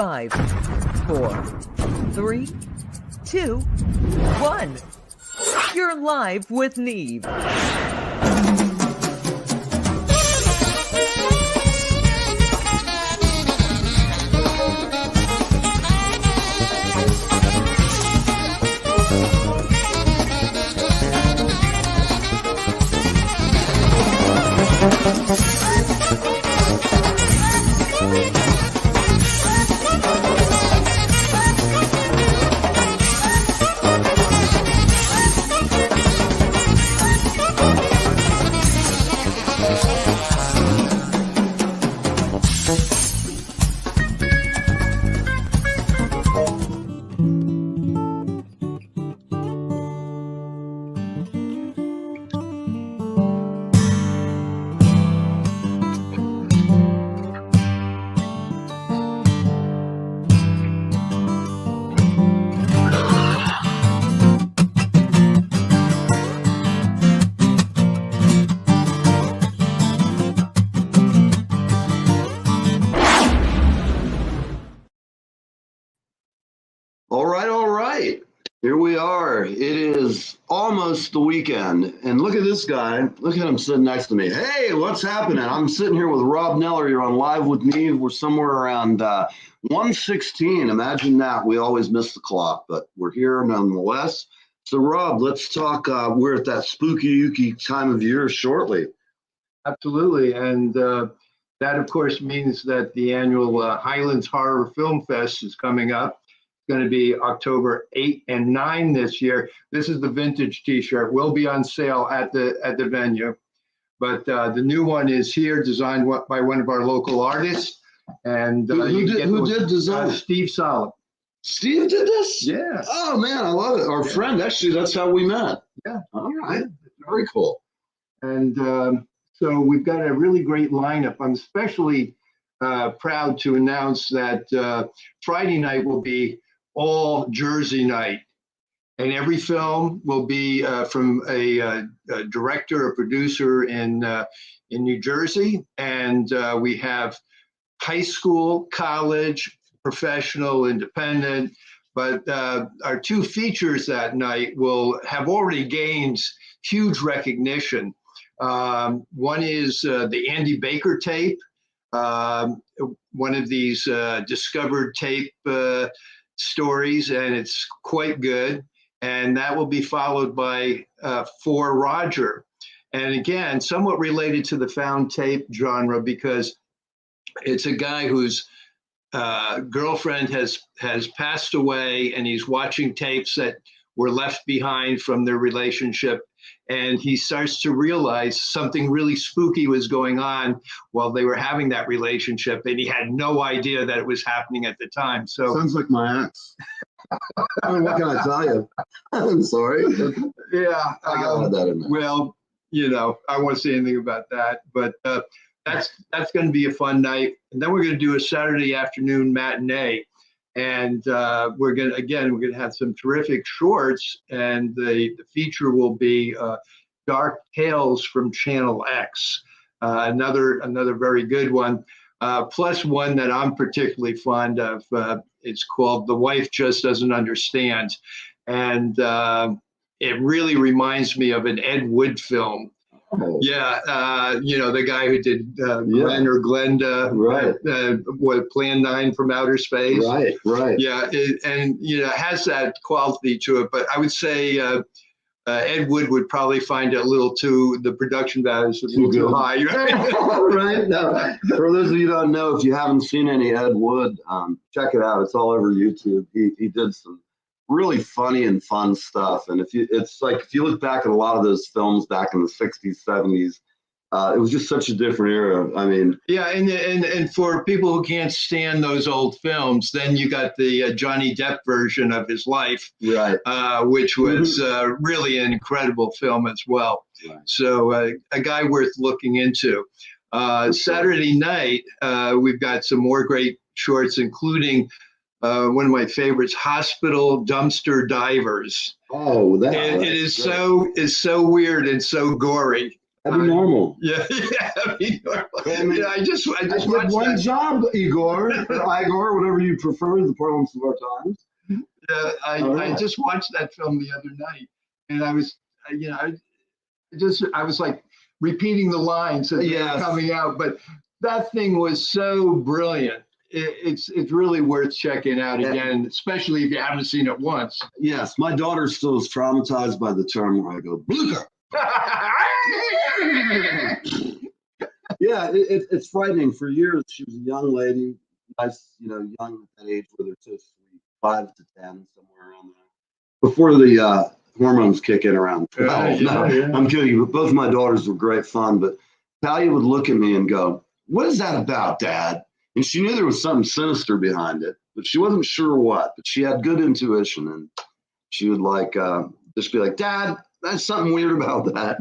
5, 4, 3, 2, 1. You're live with Neve. All right. Here we are. It is almost the weekend. And look at this guy. Look at him sitting next to me. Hey, what's happening? I'm sitting here with Rob Kneller. You're on Live with Neve. We're somewhere around 1:16. Imagine that. We always miss the clock, but we're here nonetheless. So, Rob, let's talk. We're at that spooky time of year shortly. Absolutely. And that, of course, means that the annual Highlands Horror Film Fest is coming up. Going to be October 8 and 9 this year. This is the vintage T-shirt. Will be on sale at the venue, but the new one is here, designed by one of our local artists. And who did design? Steve Solid. Steve did this? Yeah. Oh man, I love it. Our friend, actually, that's how we met. Yeah. All right. Very cool. And so we've got a really great lineup. I'm especially proud to announce that Friday night will be all Jersey night, and every film will be from a director or producer in New Jersey, and we have high school, college, professional, independent. But our two features that night will have already gained huge recognition. One is the Andy Baker tape, one of these discovered tape stories, and it's quite good. And that will be followed by For Roger. And again, somewhat related to the found tape genre, because it's a guy whose girlfriend has passed away, and he's watching tapes that were left behind from their relationship. And he starts to realize something really spooky was going on while they were having that relationship, and he had no idea that it was happening at the time. So sounds like my ex. I mean, what can I tell you? I'm sorry. Yeah, I got that in there. Well, I won't say anything about that, but that's going to be a fun night. And then we're going to do a Saturday afternoon matinee. And we're going to have some terrific shorts, and the feature will be Dark Tales from Channel X, another very good one, plus one that I'm particularly fond of. It's called The Wife Just Doesn't Understand, and it really reminds me of an Ed Wood film. Oh. Yeah, the guy who did Glenn or Glenda, right? Plan 9 from Outer Space, right. Yeah, it has that quality to it. But I would say Ed Wood would probably find it the production values a little too high. Right. No. For those of you who don't know, if you haven't seen any Ed Wood, check it out. It's all over YouTube. He did some really funny and fun stuff. And if you look back at a lot of those films back in the 60s, 70s, it was just such a different era. I mean, yeah, and for people who can't stand those old films, then you got the Johnny Depp version of his life, right? Which was really an incredible film as well. Right. So a guy worth looking into. Saturday night, we've got some more great shorts, including one of my favorites, Hospital Dumpster Divers. Oh, it is so weird and so gory. That'd be normal. Yeah, yeah. I mean, mean, I just I did watched one that. job, Igor, or Igor, whatever you prefer, the parlance of our times. All I right. just watched that film the other night, and I was, I was like repeating the lines as they were Yes. coming out. But that thing was so brilliant. It's really worth checking out again, especially if you haven't seen it once. Yes, my daughter still is traumatized by the term where I go, Blucher. Yeah, it's frightening. For years, she was a young lady, nice, young at that age where they're so sweet, 5 to 10, somewhere around there. Before the hormones kick in around 12. No, Yeah. I'm kidding you. But both my daughters were great fun. But Talia would look at me and go, "What is that about, Dad?" And she knew there was something sinister behind it, but she wasn't sure what. But she had good intuition, and she would just be like, "Dad, that's something weird about that."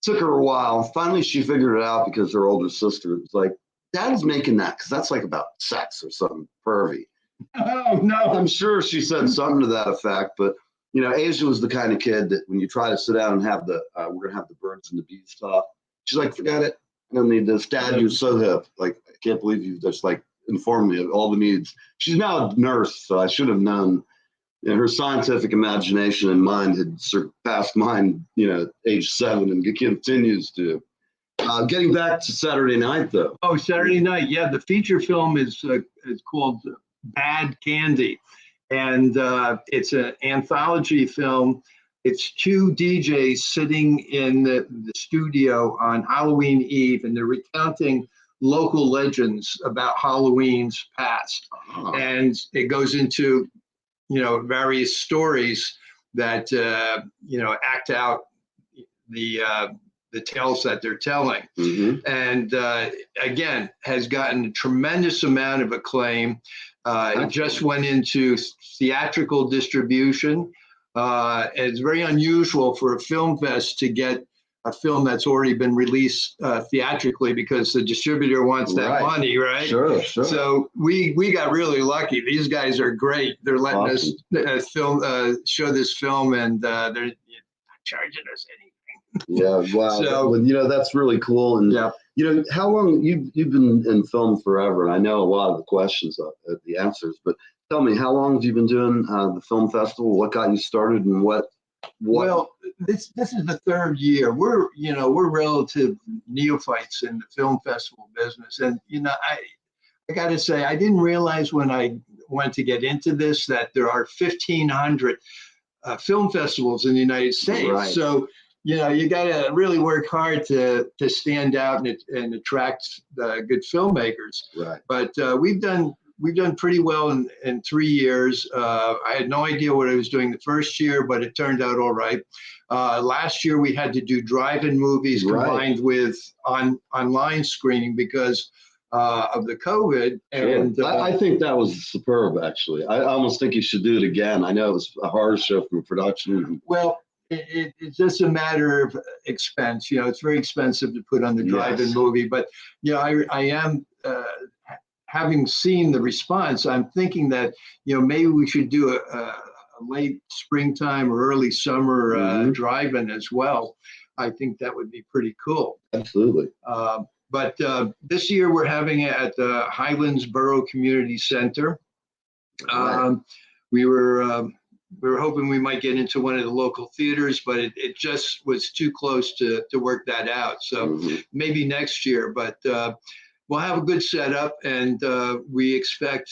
Took her a while. Finally, she figured it out because her older sister was like, "Dad's making that because that's like about sex or something pervy." Oh no! I'm sure she said something to that effect, but Asia was the kind of kid that when you try to sit down and have we're gonna have the birds and the bees talk, she's like, "Forget it. I don't need this. Dad, you're so hip. Like, I can't believe you just informed me of all the needs." She's now a nurse, so I should have known. Her scientific imagination and mind had surpassed mine, age 7, and it continues to. Getting back to Saturday night, though. Oh, Saturday night. Yeah, the feature film is called Bad Candy, and it's an anthology film. It's 2 DJs sitting in the studio on Halloween Eve, and they're recounting local legends about Halloween's past. Oh. And it goes into various stories that act out the tales that they're telling. Mm-hmm. And again, has gotten a tremendous amount of acclaim. It just went into theatrical distribution. It's very unusual for a film fest to get a film that's already been released theatrically because the distributor wants that money, right? Sure. So we got really lucky. These guys are great. They're letting us show this film, and they're not charging us anything. Yeah, wow. So that's really cool. And how long you've been in film forever? And I know a lot of the questions, the answers, but tell me, how long have you been doing the film festival? What got you started, and what? Well, this is the 3rd year. We're relative neophytes in the film festival business, and I got to say, I didn't realize when I went to get into this that there are 1,500 film festivals in the United States. Right. So you got to really work hard to stand out and attract good filmmakers. Right. But we've done pretty well in 3 years. I had no idea what I was doing the first year, but it turned out all right. Last year we had to do drive-in movies combined with online screening because of the COVID. And I think that was superb, actually. I almost think you should do it again. I know it was a horror show from production. Well, it's just a matter of expense. It's very expensive to put on the drive-in movie, but I am having seen the response. I'm thinking that maybe we should do a late springtime or early summer drive-in as well. I think that would be pretty cool. Absolutely. But this year we're having it at the Highlands Borough Community Center. We were hoping we might get into one of the local theaters, but it just was too close to work that out. So maybe next year, but we'll have a good setup, and we expect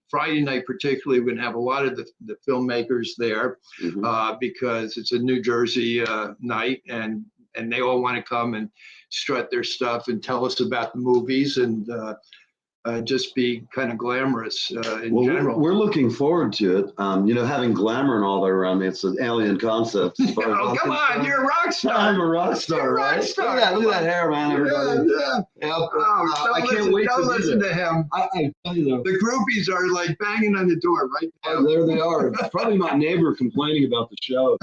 Friday night particularly, we're going to have a lot of the filmmakers there because it's a New Jersey night, and they all want to come and strut their stuff and tell us about the movies and just be kind of glamorous in general. We're looking forward to it. Having glamour and all that around me, it's an alien concept. Oh, come on, you're a rock star. I'm a rock star, right? Look at that hair, man, everybody. I can't wait to listen to him. I tell you though, the groupies are like banging on the door right now. There they are. It's probably my neighbor complaining about the show.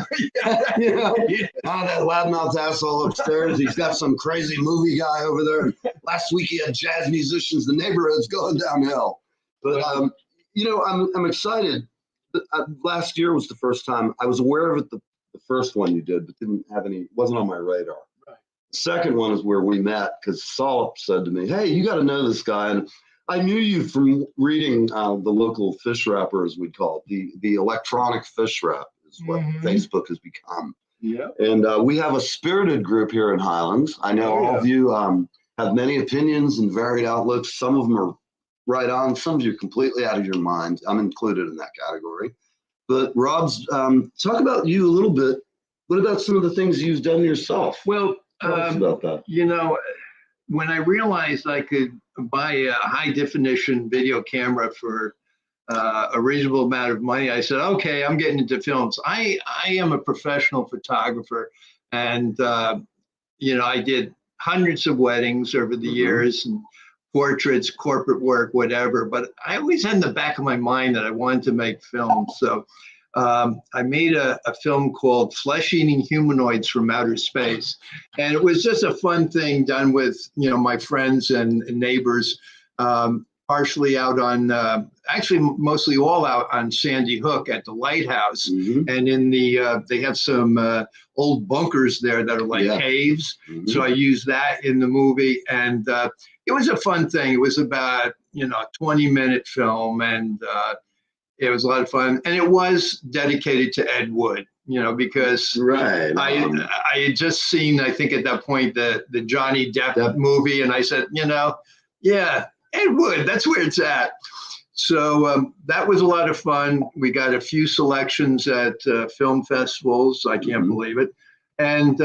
That loudmouth asshole upstairs. He's got some crazy movie guy over there. Last week he had jazz musicians. The neighborhood's going downhill. But I'm excited. Last year was the first time I was aware of it. The first one you did, but didn't have any. Wasn't on my radar. Right. Second one is where we met because Saul said to me, "Hey, you got to know this guy." And I knew you from reading the local fish wrapper, as we call it, the electronic fish wrap is what Facebook has become. Yeah. And we have a spirited group here in Highlands. I know all of you have many opinions and varied outlooks. Some of them are right on. Some of you are completely out of your mind. I'm included in that category. But Rob's, talk about you a little bit. What about some of the things you've done yourself? Well, Tell us about that. you know, when I realized I could buy a high definition video camera for a reasonable amount of money, I said, okay, I'm getting into films. I am a professional photographer, and you know, I did hundreds of weddings over the years, and portraits, corporate work, whatever. But I always had in the back of my mind that I wanted to make films. So I made a film called Flesh Eating Humanoids from Outer Space. And it was just a fun thing done with, you know, my friends and neighbors, partially out on, actually mostly all out on Sandy Hook at the lighthouse. And in the, they have some old bunkers there that are like caves. So I used that in the movie. And it was a fun thing. It was about, you know, a 20-minute film, and it was a lot of fun. And it was dedicated to Ed Wood, you know, because I had just seen, I think at that point, the Johnny Depp movie. And I said, you know, yeah, Ed Wood, that's where it's at. So that was a lot of fun. We got a few selections at film festivals. I can't believe it. And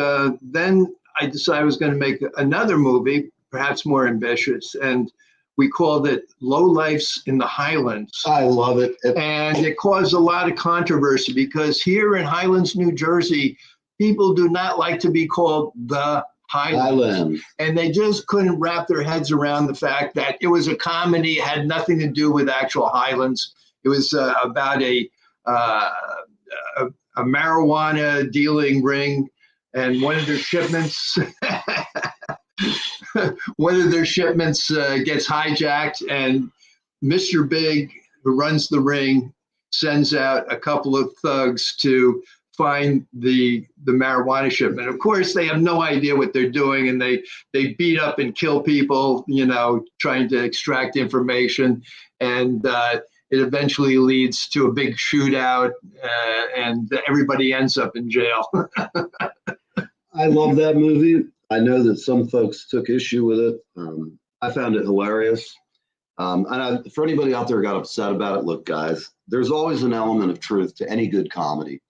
then I decided I was going to make another movie, perhaps more ambitious. And we called it Low Lifes in the Highlands. I love it. And it caused a lot of controversy because here in Highlands, New Jersey, people do not like to be called the Highlands. And they just couldn't wrap their heads around the fact that it was a comedy, it had nothing to do with actual Highlands. It was about a marijuana dealing ring, and one of their shipments gets hijacked, and Mr. Big, who runs the ring, sends out a couple of thugs to find the marijuana shipment. Of course, they have no idea what they're doing, and they beat up and kill people, you know, trying to extract information. And it eventually leads to a big shootout, and everybody ends up in jail. I love that movie. I know that some folks took issue with it. I found it hilarious. And for anybody out there who got upset about it, look, guys, there's always an element of truth to any good comedy.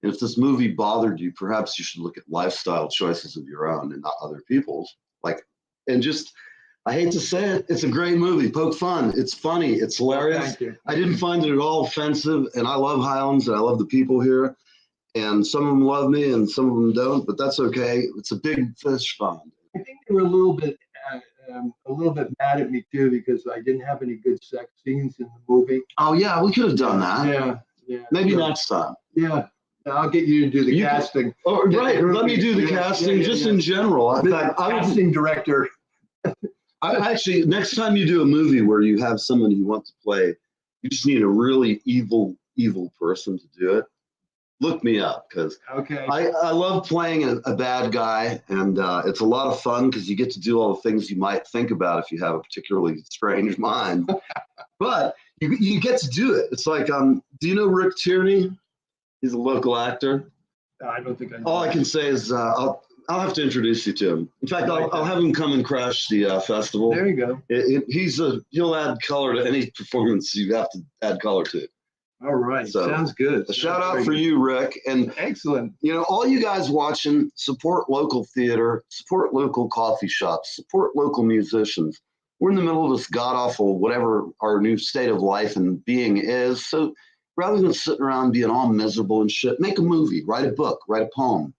And if this movie bothered you, perhaps you should look at lifestyle choices of your own and not other people's. I hate to say it, it's a great movie. Poke fun. It's funny. It's hilarious. Thank you. I didn't find it at all offensive. And I love Highlands, and I love the people here. And some of them love me and some of them don't, but that's okay. It's a big fish pond. I think they were a little bit mad at me too, because I didn't have any good sex scenes in the movie. Oh yeah, we could have done that. Yeah. Maybe next time. Yeah. I'll get you to do the casting. Let me do the casting in general. In fact, casting director. Actually, next time you do a movie where you have someone you want to play, you just need a really evil person to do it. Look me up, because I love playing a bad guy, and it's a lot of fun because you get to do all the things you might think about if you have a particularly strange mind. But you get to do it. It's like, do you know Rick Tierney? He's a local actor. I don't think I know. All I can say is I'll have to introduce you to him. In fact, I'll have him come and crash the festival. There you go. He'll add color to any performance you have to add color to. All right. So, sounds good. A shout out for you, Rick. And excellent. You know, all you guys watching, support local theater, support local coffee shops, support local musicians. We're in the middle of this god-awful, whatever our new state of life and being is. So rather than sitting around being all miserable and shit, make a movie, write a book, write a poem.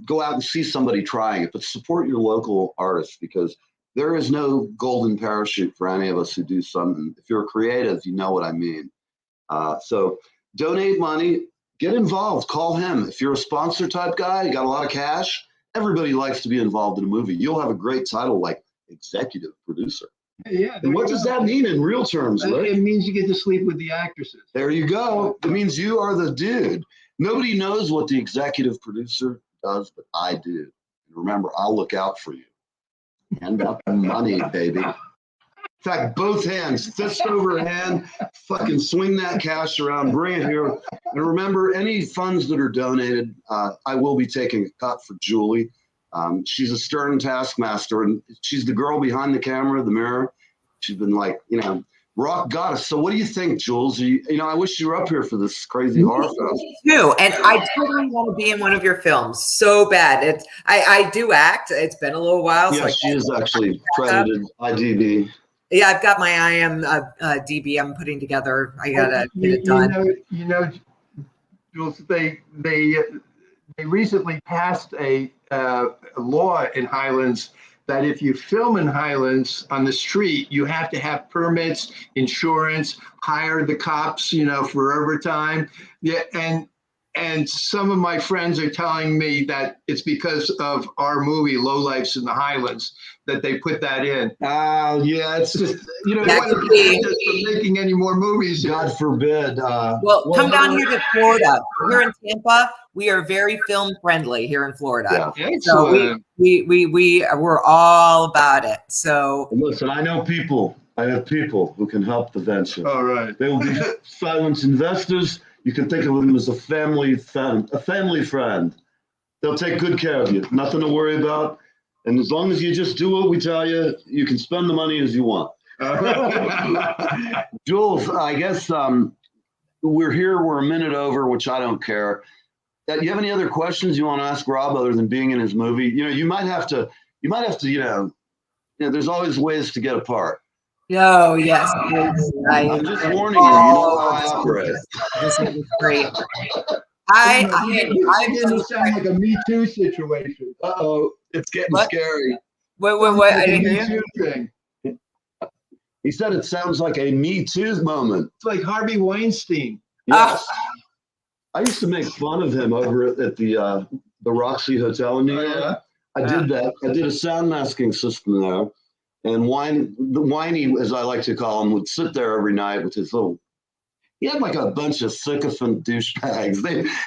Go out and see somebody trying it, but support your local artists, because there is no golden parachute for any of us who do something. If you're creative, you know what I mean. So donate money, get involved, call him. If you're a sponsor type guy, you got a lot of cash, everybody likes to be involved in a movie. You'll have a great title like executive producer. Yeah. And what does that mean in real terms, Rick? It means you get to sleep with the actresses. There you go. It means you are the dude. Nobody knows what the executive producer does, but I do. Remember, I'll look out for you. Hand out the money, baby. In fact, both hands, fist over hand, fucking swing that cash around, bring it here. And remember, any funds that are donated, I will be taking a cut for Julie. She's a stern taskmaster, and she's the girl behind the camera, the mirror. She's been like, rock goddess. So what do you think, Jules? I wish you were up here for this crazy horror fest. Too, and I totally want to be in one of your films so bad. I do act. It's been a little while. Yeah, she is actually credited IDB. Yeah, I've got my IMDb. I'm putting together. I gotta get it done. Jules, they recently passed a law in Highlands that if you film in Highlands on the street, you have to have permits, insurance, hire the cops, for overtime. Yeah, and some of my friends are telling me that it's because of our movie Lowlifes in the Highlands that they put that in. Yeah, it's just That could be. From making any more movies. God forbid. Well, come down here to Florida. Here in Tampa, we are very film friendly here in Florida. Yeah. So we're all about it. So listen, I know people. I have people who can help the venture. All right. They will be silent investors. You can think of them as a family friend. They'll take good care of you. Nothing to worry about. And as long as you just do what we tell you, you can spend the money as you want. Jules, I guess we're here. We're a minute over, which I don't care. Do you have any other questions you want to ask Rob other than being in his movie? You might have to. There's always ways to get apart. oh yes, I'm just warning you. You know how I operate. This is great. I didn't sound like a Me Too situation. Uh-oh, it's getting What? scary. What? I didn't hear you. Thing. He said it sounds like a Me Too moment. It's like Harvey Weinstein. Yes. I used to make fun of him over at the Roxy Hotel in New York. Yeah. I did that. I did a sound masking system there. And the whiny, as I like to call him, would sit there every night with his little. He had like a bunch of sycophant douchebags.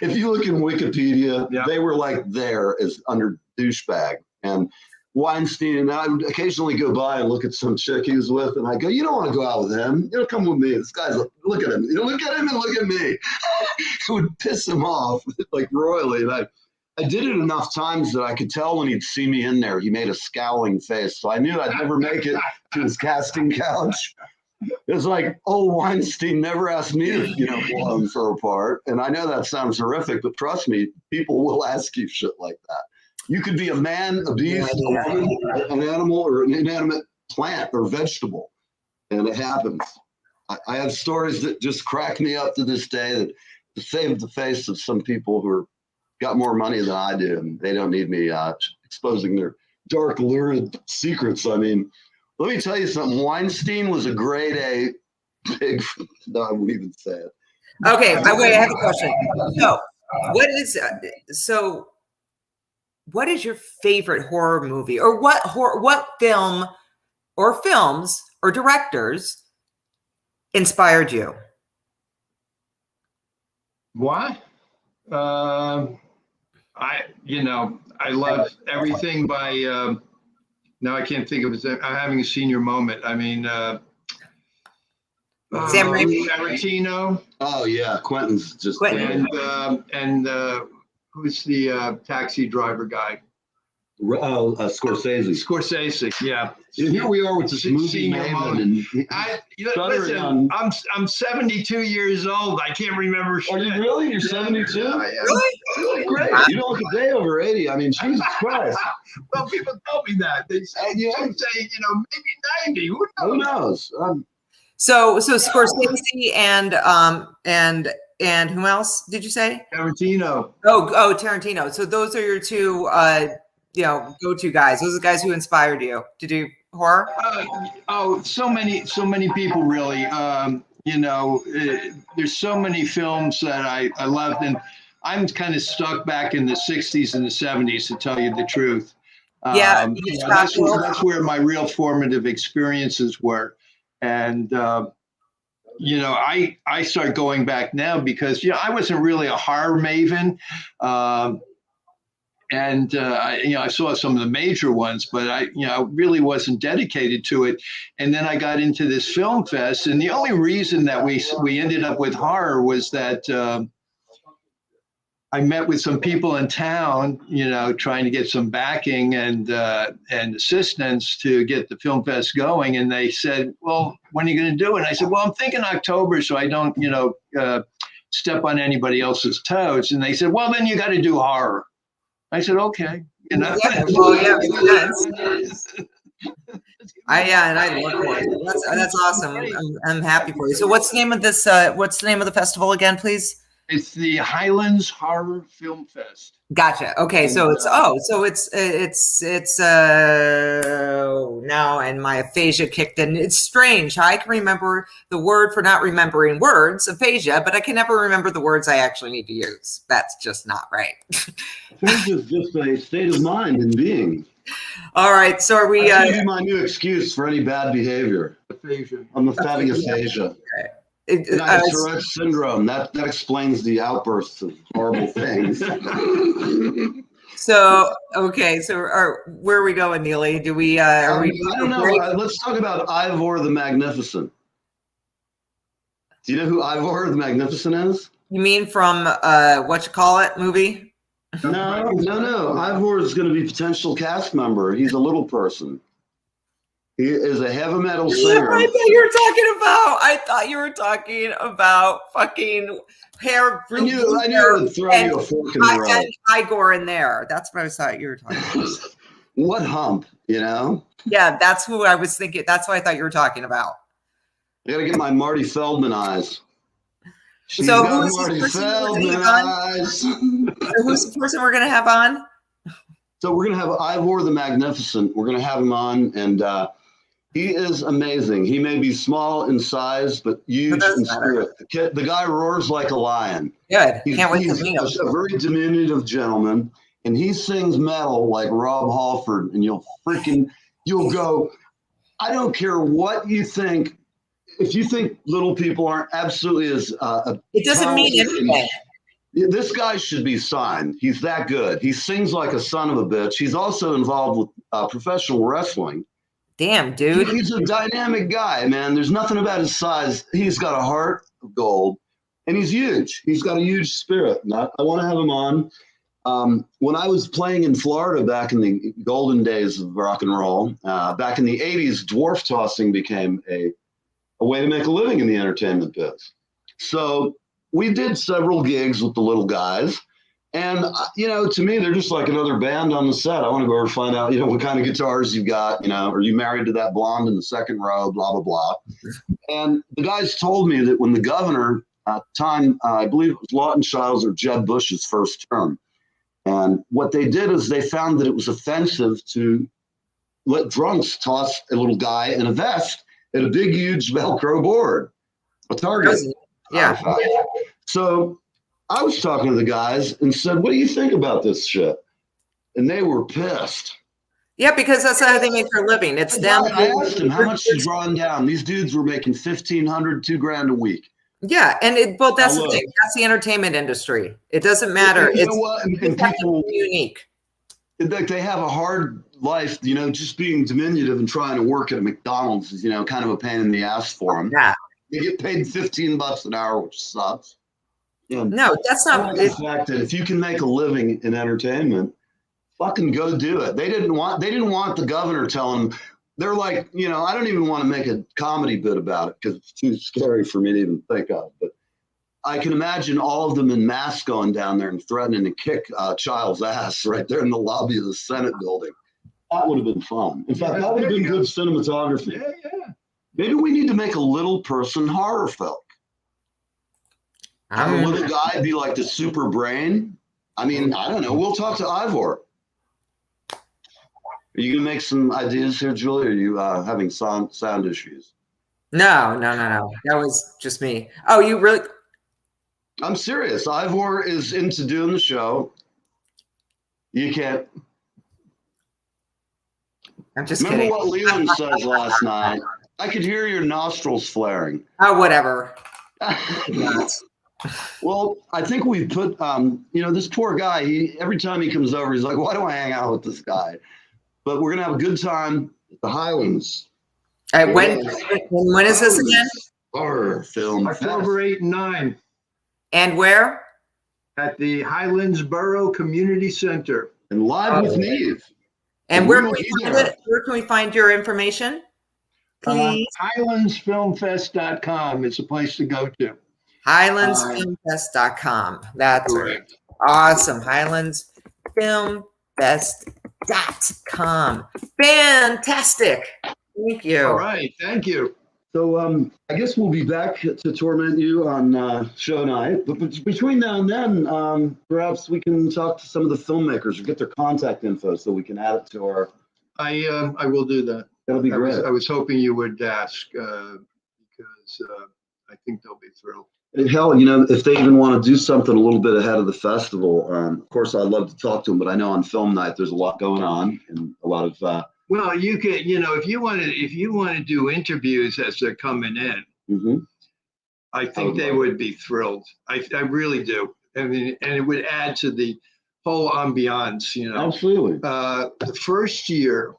If you look in Wikipedia, they were like there as under douchebag. And Weinstein, and I would occasionally go by and look at some chick he was with, and I go, "You don't want to go out with him. Come with me. This guy's look at him. Look at him and look at me." It would piss him off like royally. And I did it enough times that I could tell when he'd see me in there, he made a scowling face. So I knew I'd never make it to his casting couch. It's like, Weinstein never asked me to, blow him for a part. And I know that sounds horrific, but trust me, people will ask you shit like that. You could be a man, a beast, a woman, an animal, or an inanimate plant or vegetable. And it happens. I have stories that just crack me up to this day that to save the face of some people who got more money than I do, and they don't need me exposing their dark, lurid secrets. I mean, let me tell you something. Weinstein was a grade A pig. No, I won't even say it. Okay, wait. I have a question. So, what is your favorite horror movie, or what film, or films, or directors inspired you? What? I love everything by. Now I can't think of it. I'm having a senior moment. I mean, Sam Raimi. Tarantino. Oh yeah, Quentin's just. Quentin. And who's the taxi driver guy? Scorsese. Scorsese, yeah. Here we are with this movie Senior maven. Listen, I'm 72 years old. I can't remember shit. Are you really? You're 72? Really? You look great. You don't look a day over 80. I mean, Jesus Christ. Well, people tell me that. They say, maybe 90. Who knows? Who knows? So Scorsese and who else did you say? Tarantino. Oh, Tarantino. So those are your two, go-to guys. Those are the guys who inspired you to do horror. So many people really. There's so many films that I loved, and I'm kind of stuck back in the 60s and the 70s, to tell you the truth. That's where my real formative experiences were. And, I start going back now because, I wasn't really a horror maven. and I saw some of the major ones, but I really wasn't dedicated to it. And then I got into this film fest, and the only reason that we ended up with horror was that I met with some people in town, trying to get some backing and assistance to get the film fest going. And they said, "Well, when are you going to do it?" And I said, "Well, I'm thinking October, so I don't, step on anybody else's toes." And they said, "Well, then you got to do horror." I said, "Okay." Yeah, well, yeah, makes sense. And I love horror. That's awesome. I'm happy for you. So, what's the name of this? What's the name of the festival again, please? It's the Highlands Horror Film Fest. Gotcha. Okay, so now and my aphasia kicked in. It's strange. I can remember the word for not remembering words, aphasia, but I can never remember the words I actually need to use. That's just not right. Aphasia is just a state of mind and being. All right, so are we? I'll give you my new excuse for any bad behavior. Aphasia. I'm having aphasia. Okay. And I have Tourette's syndrome. That explains the outbursts of horrible things. So where are we going, Neely? Do we? Are we? I don't know. Let's talk about Ivor the Magnificent. Do you know who Ivor the Magnificent is? You mean from what you call it movie? No. Ivor is going to be potential cast member. He's a little person. He is a heavy metal singer. I thought you were talking about fucking hair. I knew I would throw you a fork in the road. And Igor in there. That's what I thought you were talking about. What hump, Yeah, that's who I was thinking. That's what I thought you were talking about. I got to get my Marty Feldman eyes. She's so got who's Marty this person Feldman eyes. So who's the person we're going to have on? So we're going to have Ivor the Magnificent. We're going to have him on, and he is amazing. He may be small in size, but huge in spirit. The guy roars like a lion. Good. Can't wait to meet him. He's a very diminutive gentleman, and he sings metal like Rob Halford, and you'll go, I don't care what you think. If you think little people aren't absolutely as it doesn't mean anything. This guy should be signed. He's that good. He sings like a son of a bitch. He's also involved with professional wrestling. Damn, dude. He's a dynamic guy, man. There's nothing about his size. He's got a heart of gold, and he's huge. He's got a huge spirit. And I want to have him on. When I was playing in Florida back in the golden days of rock and roll, back in the 80s, dwarf tossing became a way to make a living in the entertainment biz. So we did several gigs with the little guys. And, to me, they're just like another band on the set. I want to go over and find out, what kind of guitars you got, are you married to that blonde in the second row, blah, blah, blah. And the guys told me that when the governor, I believe it was Lawton Chiles or Jeb Bush's first term, and what they did is they found that it was offensive to let drunks toss a little guy in a vest at a big, huge Velcro board, a target. Yeah. So I was talking to the guys and said, what do you think about this shit? And they were pissed. Yeah, because that's how they make their living. It's them. I asked them, how much you drawing down? These dudes were making $1,500, $2,000 a week. Yeah, and that's the thing. That's the entertainment industry. It doesn't matter. You know what? And people unique. They have a hard life, just being diminutive and trying to work at a McDonald's is, kind of a pain in the ass for them. Yeah. They get paid $15 an hour, which sucks. No, that's not the fact that if you can make a living in entertainment, fucking go do it. They didn't want the governor telling them. They're like, I don't even want to make a comedy bit about it because it's too scary for me to even think of. But I can imagine all of them in masks going down there and threatening to kick Child's ass right there in the lobby of the Senate building. That would have been fun. In fact, that would have been good cinematography. Yeah. Maybe we need to make a little person horror film. Have a little guy be like the super brain. I mean, I don't know. We'll talk to Ivor. Are you going to make some ideas here, Julie? Or are you having sound issues? No. That was just me. Oh, you really? I'm serious. Ivor is into doing the show. You can't. I'm just Remember kidding. what Leland says last night? I could hear your nostrils flaring. Oh, whatever. Well, I think we put, this poor guy, every time he comes over, he's like, why do I hang out with this guy? But we're going to have a good time at the Highlands. When is this again? Horror film. October 8 and 9 And where? at the Highlands Borough Community Center. And live with Neve. And where can we find it? Where can we find your information? Please. Highlandsfilmfest.com is a place to go to. Highlandsfilmfest.com. That's Correct. awesome. Highlandsfilmfest.com. Fantastic. Thank you. All right. Thank you. So I guess we'll be back to torment you on show night. But between now and then, perhaps we can talk to some of the filmmakers or get their contact info so we can add it to our. I will do that. That'll be great. I was hoping you would ask because I think they'll be thrilled. Hell, if they even want to do something a little bit ahead of the festival, of course, I'd love to talk to them. But I know on film night there's a lot going on and a lot of. Well, you could, if you want to do interviews as they're coming in, I think they would be thrilled. I really do. I mean, and it would add to the whole ambiance. Absolutely. The first year,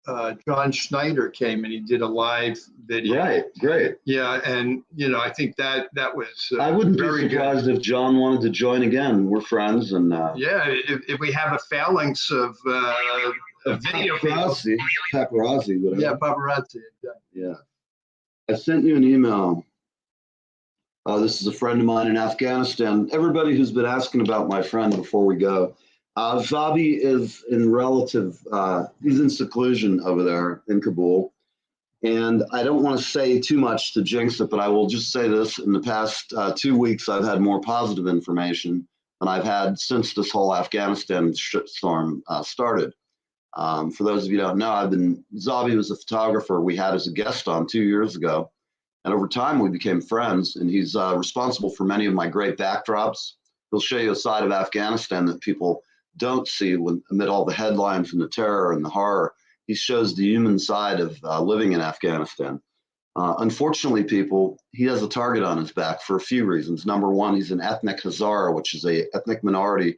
John Schneider came and he did a live video. Right, great. Yeah, and I think that was I wouldn't be very surprised good. if John wanted to join again. We're friends, and Yeah, if we have a phalanx of video paparazzi, whatever. Yeah, paparazzi. Yeah. I sent you an email. This is a friend of mine in Afghanistan. Everybody who's been asking about my friend before we go. Zabi is he's in seclusion over there in Kabul. And I don't want to say too much to jinx it, but I will just say this. In the past 2 weeks, I've had more positive information than I've had since this whole Afghanistan shitstorm started. For those of you who don't know, Zabi was a photographer we had as a guest on 2 years ago. And over time, we became friends. And he's responsible for many of my great backdrops. He'll show you a side of Afghanistan that people don't see amid all the headlines and the terror and the horror. He shows the human side of living in Afghanistan. Unfortunately, he has a target on his back for a few reasons. Number one, he's an ethnic Hazara, which is an ethnic minority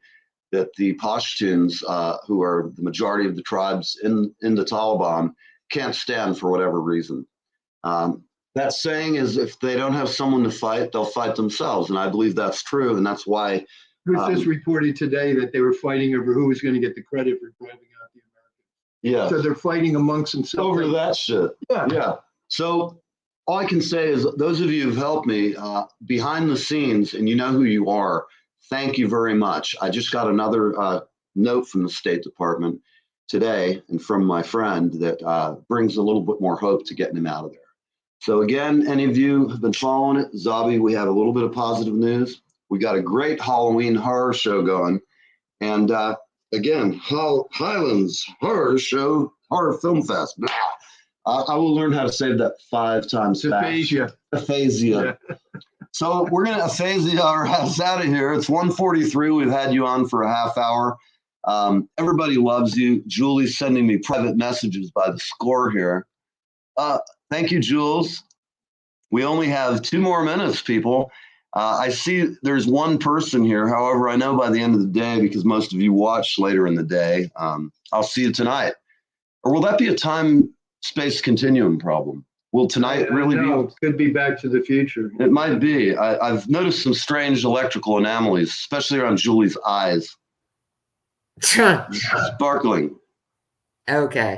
that the Pashtuns, who are the majority of the tribes in the Taliban, can't stand for whatever reason. That saying is, if they don't have someone to fight, they'll fight themselves. And I believe that's true. And that's why. Who's just reported today that they were fighting over who was going to get the credit for driving out the Americans. Yeah. So they're fighting amongst themselves. Over that shit. Yeah. Yeah. So all I can say is those of you who've helped me behind the scenes, and you know who you are, thank you very much. I just got another note from the State Department today and from my friend that brings a little bit more hope to getting him out of there. So again, any of you have been following it, Zabi, we have a little bit of positive news. We got a great Halloween horror show going. And again, Highlands Horror Film Fest. Blah. I will learn how to say that 5 times fast. Aphasia. Yeah. So we're going to aphasia our ass out of here. It's 1:43. We've had you on for a half hour. Everybody loves you. Julie's sending me private messages by the score here. Thank you, Jules. We only have 2 more minutes, people. I see there's one person here. However, I know by the end of the day, because most of you watch later in the day, I'll see you tonight. Or will that be a time-space continuum problem? Will tonight really be? It could be Back to the Future. It might be. I've noticed some strange electrical anomalies, especially around Julie's eyes. Sparkling. Okay.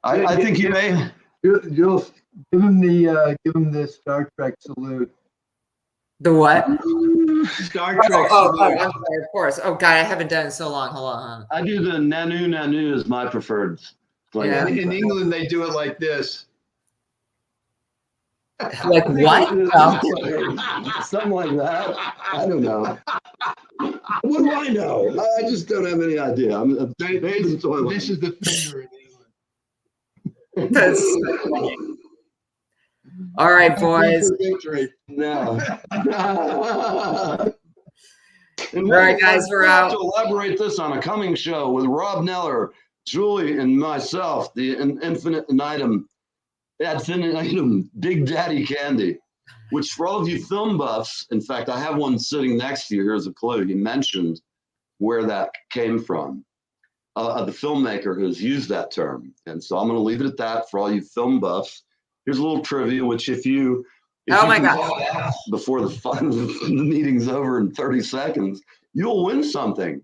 I think you may. You'll give him the Star Trek salute. The what? Star Trek salute. I'm sorry, of course. Oh God, I haven't done it in so long. Hold on. I do the nanu nanu is my preferred. Yeah. In England, they do it like this. Like what? Something like that. I don't know. What do I know? I just don't have any idea. This is the finger in England. That's so funny. All right, boys. No. All right, guys, we're out. To elaborate this on a coming show with Rob Kneller, Julie, and myself, the infinite item, Big Daddy Candy. which for all of you film buffs, in fact, I have one sitting next to you. Here's a clue. He mentioned where that came from, the filmmaker who's used that term. And so I'm going to leave it at that for all you film buffs. Here's a little trivia, which if you my can God. call before the meeting's over in 30 seconds, you'll win something.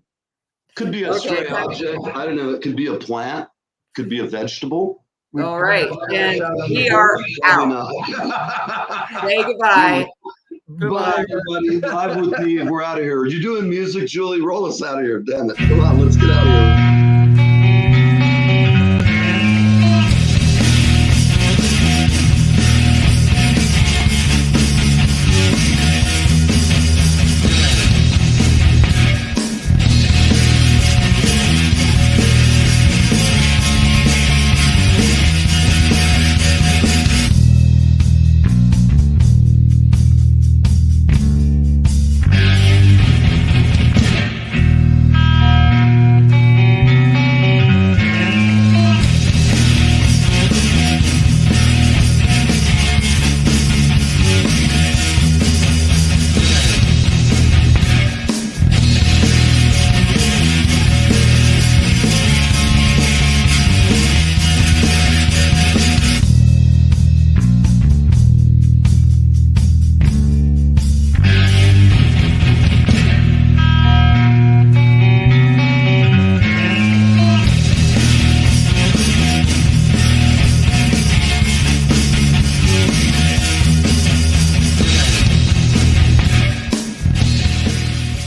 Could be a stray object. I don't know. It could be a plant. Could be a vegetable. All right. And we are out. Say goodbye. Bye, everybody. Live with Neve. We're out of here. Are you doing music, Julie? Roll us out of here. Damn it. Come on, let's get out of here.